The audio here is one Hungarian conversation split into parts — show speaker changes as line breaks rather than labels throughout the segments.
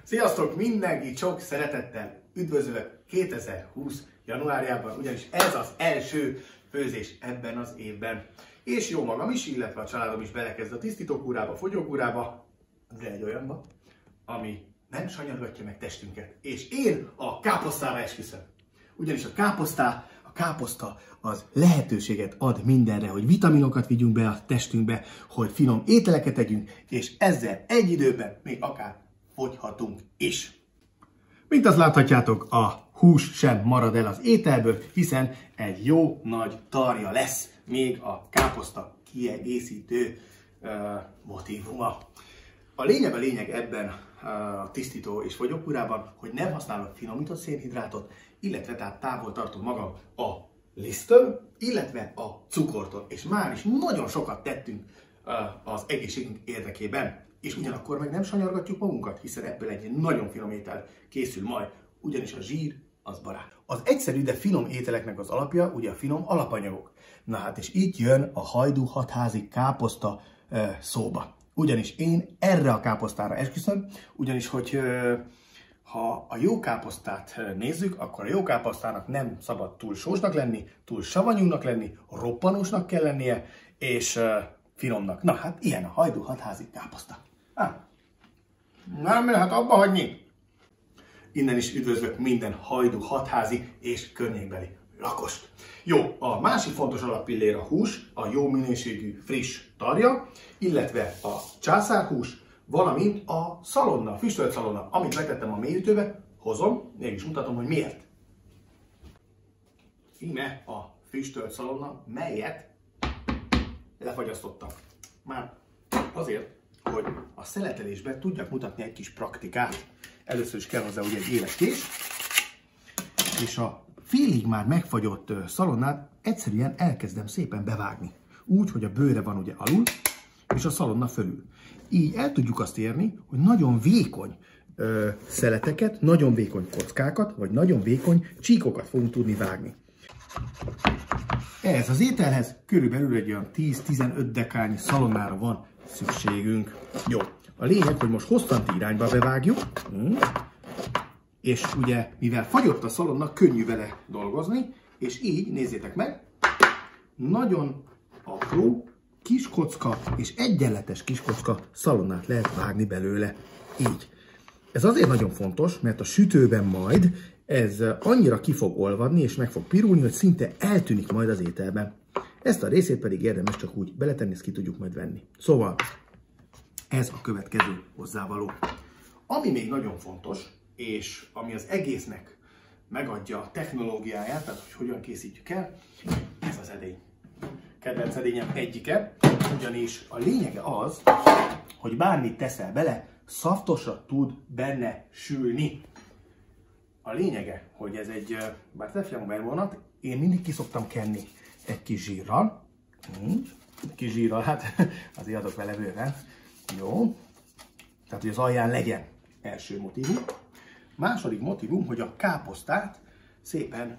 Sziasztok! Mindenkit sok szeretettel üdvözlök 2020 januárjában, ugyanis ez az első főzés ebben az évben. És jó magam is, illetve a családom is belekezd a tisztítókúrába, fogyókúrába, de egy olyanba, ami nem sanyargatja meg testünket. És én a káposztára esküszöm. Ugyanis a káposzta az lehetőséget ad mindenre, hogy vitaminokat vigyünk be a testünkbe, hogy finom ételeket tegyünk, és ezzel egy időben még akár fogyhatunk is. Mint azt láthatjátok, a hús sem marad el az ételből, hiszen egy jó nagy tarja lesz még a káposzta kiegészítő motívuma. A lényeg ebben a tisztító és fogyókúrában, hogy nem használok finomított szénhidrátot, illetve tehát távol tartom magam a liszttől, illetve a cukortól. És már is nagyon sokat tettünk az egészségünk érdekében. És ugyanakkor meg nem sanyargatjuk magunkat, hiszen ebből egy nagyon finom étel készül majd, ugyanis a zsír az barát. Az egyszerű, de finom ételeknek az alapja ugye a finom alapanyagok. Na hát, és itt jön a Hajdú Hatházi káposzta szóba. Ugyanis én erre a káposztára esküszöm, ugyanis hogy ha a jó káposztát nézzük, akkor a jó káposztának nem szabad túl sósnak lenni, túl savanyúnak lenni, roppanósnak kell lennie, és finomnak. Na hát ilyen a Hajdú Hatházi káposzta. Nem lehet abba hagyni. Innen is üdvözlök minden Hajdú Hatházi és környékbeli lakost. Jó, a másik fontos alappillér a hús, a jó minőségű friss tarja, illetve a császárhús, valamint a szalonna, a füstölt szalonna, amit letettem a mélyütőbe, hozom, mégis mutatom, hogy miért. Íme a füstölt szalonna, melyet lefagyasztottam. Már azért, hogy a szeletelésben tudjak mutatni egy kis praktikát. Először is kell hozzá ugye egy éles kés, és a félig már megfagyott szalonnát egyszerűen elkezdem szépen bevágni. Úgy, hogy a bőre van ugye alul, és a szalonna fölül. Így el tudjuk azt érni, hogy nagyon vékony szeleteket, nagyon vékony kockákat, vagy nagyon vékony csíkokat fogunk tudni vágni. Ehhez az ételhez körülbelül egy olyan 10-15 dekányi szalonnára van szükségünk. Jó, a lényeg, hogy most hosszanti irányba bevágjuk, és ugye, mivel fagyott a szalonna, könnyű vele dolgozni, és így, nézzétek meg, nagyon apró, kis kocka és egyenletes kis kocka szalonnát lehet vágni belőle. Így. Ez azért nagyon fontos, mert a sütőben majd ez annyira ki fog olvadni és meg fog pirulni, hogy szinte eltűnik majd az ételben. Ezt a részét pedig érdemes csak úgy beletenni, ezt ki tudjuk majd venni. Szóval ez a következő hozzávaló. Ami még nagyon fontos, és ami az egésznek megadja a technológiáját, tehát hogy hogyan készítjük el, ez az edény. Kedvenc edényem egyike, ugyanis a lényege az, hogy bármit teszel bele, szaftosra tud benne sülni. A lényege, hogy ez egy, bár teflon bevonat, én mindig ki szoktam kenni egy kis zsírral. Kis zsírral, hát azért adok vele bőven. Jó. Tehát, hogy az alján legyen első motívum. Második motívum, hogy a káposztát szépen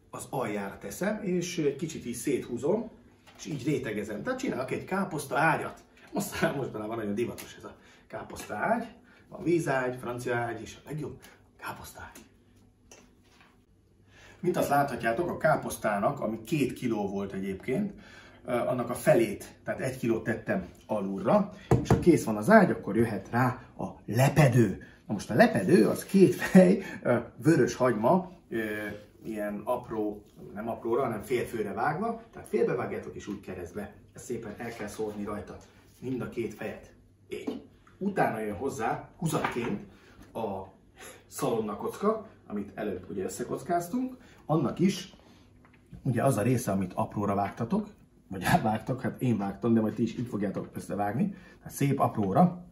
az aljára teszem, és egy kicsit így széthúzom, és így rétegezem. Tehát csinálok egy káposzta ágyat. Mostanában nagyon divatos ez a káposzta ágy. Van vízágy, francia ágy, és a legjobb káposzta ágy. Mint azt láthatjátok, a káposztának, ami 2 kiló volt egyébként, annak a felét, tehát 1 kilót tettem alulra, és ha kész van az ágy, akkor jöhet rá a lepedő. Na most a lepedő az 2 fej vörös hagyma, ilyen apró, nem apróra, hanem félfőre vágva, tehát félbevágjátok és úgy keresztbe. Ezt szépen el kell szórni rajta, mind a 2 fejet. Így. Utána jön hozzá húzatként a szalonna kocka, amit előbb ugye összekockáztunk, annak is ugye az a része, amit apróra vágtatok, vagy elvágtak, hát én vágtam, de majd ti is így fogjátok összevágni, tehát szép apróra,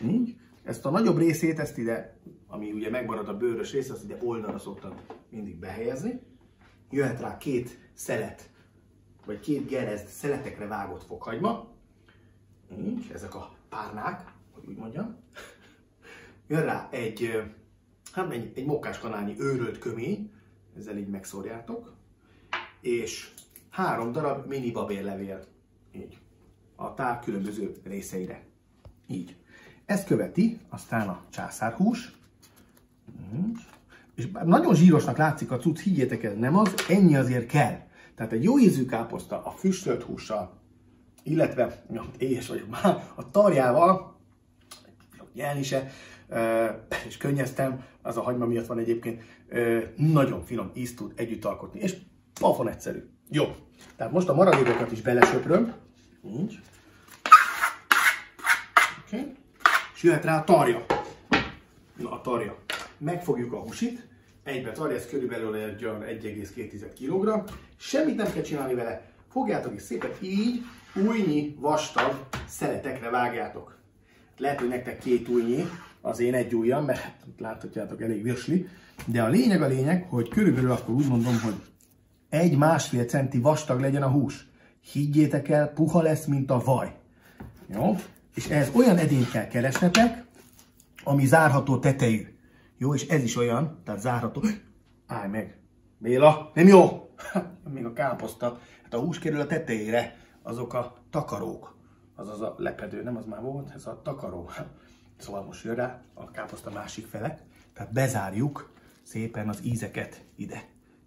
így. Ezt a nagyobb részét, ezt ide, ami ugye megmarad a bőrös rész, azt ide oldalra szoktam mindig behelyezni. Jöhet rá 2 szelet, vagy 2 gerezd szeletekre vágott fokhagyma, így, ezek a párnák, hogy úgy mondjam. Jön rá egy mókáskanálnyi őrölt kömény, ezzel így megszórjátok, és 3 darab mini babérlevél, így, a tál különböző részeire, így. Ezt követi aztán a császárhús. És nagyon zsírosnak látszik a cucc, higgyétek el, nem az, ennyi azért kell. Tehát egy jó ízű káposzta a füstölt hússal, illetve, éhes vagyok már, a tarjával, nyelni se, és könnyeztem, az a hagyma miatt van egyébként, nagyon finom ízt tud együtt alkotni, és pafon egyszerű. Jó, tehát most a maradékokat is belesöpröm, így. Okay. És jöhet rá a tarja. Na, a tarja. Megfogjuk a húsit, egybe tarja, ez körülbelül egy 1,2 kg. Semmit nem kell csinálni vele. Fogjátok és szépen így ujjnyi vastag szeletekre vágjátok. Lehet, hogy nektek 2 ujjnyi, az én 1 ujjam, mert láthatjátok, elég virsli. De a lényeg, hogy körülbelül akkor úgy mondom, hogy 1-1,5 centi vastag legyen a hús. Higgyétek el, puha lesz, mint a vaj. Jó? És ehhez olyan edényt kell keresnetek, ami zárható tetejű. Jó, és ez is olyan, tehát zárható. Állj meg! Béla, nem jó! Még a káposzta. Hát a hús kerül a tetejére, azok a takarók. Azaz a lepedő, nem az már volt, ez a takaró. Szóval most jön rá a káposzta másik fele. Tehát bezárjuk szépen az ízeket ide.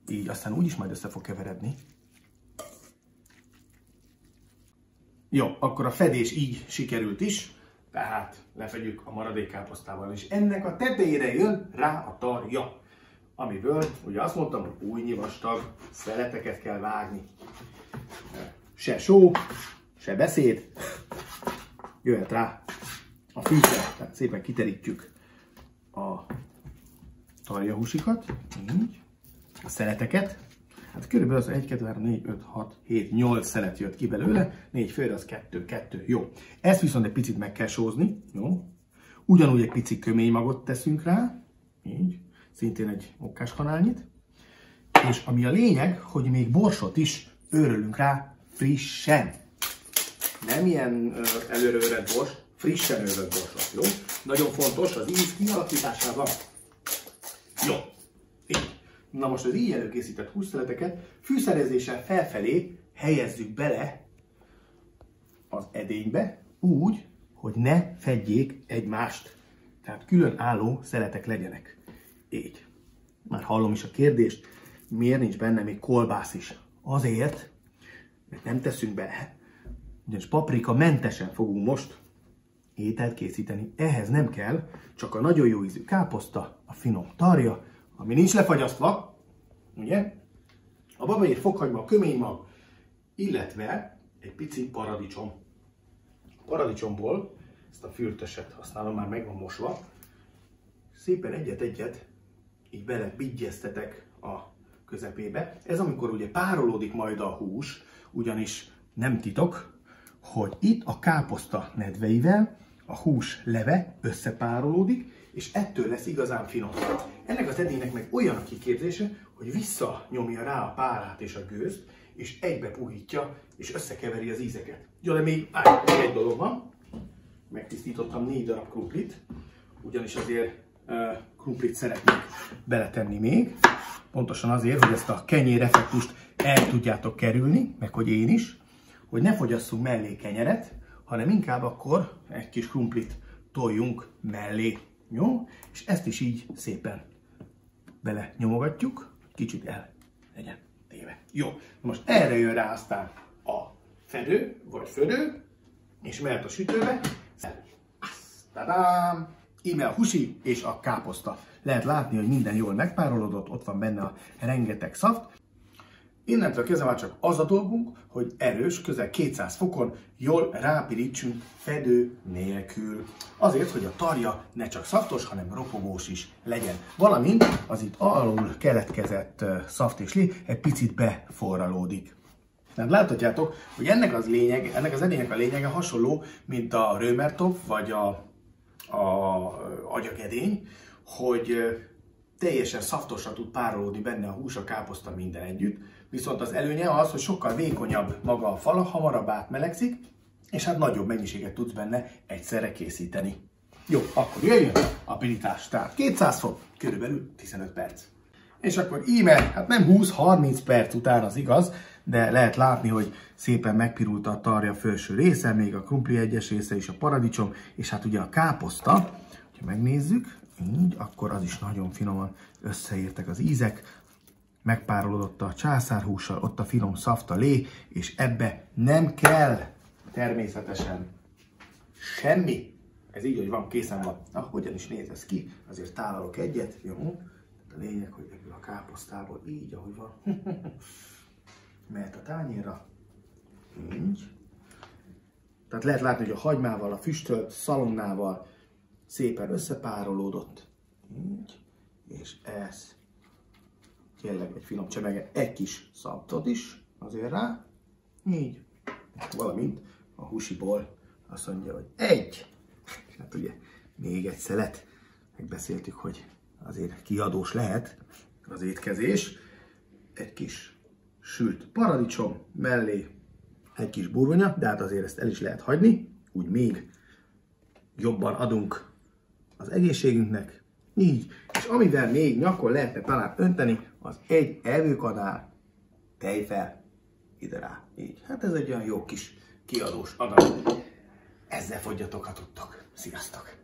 Így aztán úgyis majd össze fog keveredni. Jó, akkor a fedés így sikerült is, tehát lefedjük a maradék káposztával, és ennek a tetejére jön rá a tarja, amiből ugye azt mondtam, hogy ujjnyi vastag szeleteket kell vágni. Se só, se beszéd, jöhet rá a fűszer, tehát szépen kiterítjük a tarjahúsikat, így, a szeleteket. Hát körülbelül az 1, 2, 3, 4, 5, 6, 7, 8 szelet jött ki belőle, 4 főre az 2. Jó. Ezt viszont egy picit meg kell sózni, jó. Ugyanúgy egy pici köménymagot teszünk rá, így, szintén egy mokkáskanálnyit. És ami a lényeg, hogy még borsot is őrölünk rá frissen. Nem ilyen előre őrölt bors, frissen őrölt borsot, jó. Nagyon fontos az íz kialakításában. Jó. Így. Na most az így előkészített hússzeleteket fűszerezéssel felfelé helyezzük bele az edénybe úgy, hogy ne fedjék egymást. Tehát különálló szeletek legyenek. Így. Már hallom is a kérdést, miért nincs benne még kolbász is? Azért, mert nem teszünk bele. Ugyanis paprika mentesen fogunk most ételt készíteni. Ehhez nem kell, csak a nagyon jó ízű káposzta, a finom tarja, ami nincs lefagyasztva, ugye? A babaér fokhagyma, a köménymag, illetve egy pici paradicsom. A paradicsomból ezt a fürtöset használom, már meg van mosva. Szépen egyet-egyet így bele bigyeztetek a közepébe. Ez amikor ugye párolódik majd a hús, ugyanis nem titok, hogy itt a káposzta nedveivel a hús leve összepárolódik, és ettől lesz igazán finom. Ennek az edénynek meg olyan a kiképzése, hogy visszanyomja rá a párát és a gőzt, és egybe puhítja, és összekeveri az ízeket. Jó, de még egy dolog van. Megtisztítottam 4 darab krumplit, ugyanis azért krumplit szeretnék beletenni még. Pontosan azért, hogy ezt a kenyér effektust el tudjátok kerülni, meg hogy én is, hogy ne fogyasszunk mellé kenyeret, hanem inkább akkor egy kis krumplit toljunk mellé. Jó? És ezt is így szépen bele nyomogatjuk, kicsit el legyen téve. Jó, most erre jön rá aztán a fedő, vagy födő, és mehet a sütőbe. Tadám! Íme a husi és a káposzta. Lehet látni, hogy minden jól megpárolódott, ott van benne a rengeteg szaft. Innentől kezdve már csak az a dolgunk, hogy erős, közel 200 fokon jól rápirítsünk fedő nélkül. Azért, hogy a tarja ne csak szaftos, hanem ropogós is legyen. Valamint az itt alul keletkezett szaft és lé egy picit beforralódik. Tehát láthatjátok, hogy ennek az edénynek a lényege hasonló, mint a römertopf vagy a agyagedény, hogy teljesen szaftosan tud párolódni benne a hús, a káposzta minden együtt. Viszont az előnye az, hogy sokkal vékonyabb maga a fala, hamarabb átmelegszik, és hát nagyobb mennyiséget tudsz benne egyszerre készíteni. Jó, akkor jöjjön a pirítás. Tehát 200 fok, körülbelül 15 perc. És akkor íme, hát nem 20-30 perc után az igaz, de lehet látni, hogy szépen megpirult a tarja felső része, még a krumpli egyes része is, a paradicsom, és hát ugye a káposzta, ha megnézzük, így, akkor az is nagyon finoman összeértek az ízek, megpárolódott a császárhússal, ott a finom szaftalé, és ebbe nem kell természetesen semmi. Ez így, hogy van, készen van. Na, hogyan is néz ez ki? Azért tálalok egyet, jó? A lényeg, hogy ebből a káposztából így, ahogy van, mehet a tányérra. Így. Tehát lehet látni, hogy a hagymával, a füstölt szalonnával szépen összepárolódott. Így. És ez tényleg egy finom csemege, egy kis szaltot is azért rá. Így. Valamint a húsiból azt mondja, hogy egy. Hát ugye még egy szelet. Megbeszéltük, hogy azért kiadós lehet az étkezés. Egy kis sült paradicsom mellé, egy kis burgonya, de hát azért ezt el is lehet hagyni, úgy még jobban adunk az egészségünknek. Így. És amivel még nyakon lehetne talán önteni, az egy evőkanál tejfel ide rá. Így. Hát ez egy olyan jó kis kiadós adag. Ezzel fogyjatok, ha tudtok. Sziasztok!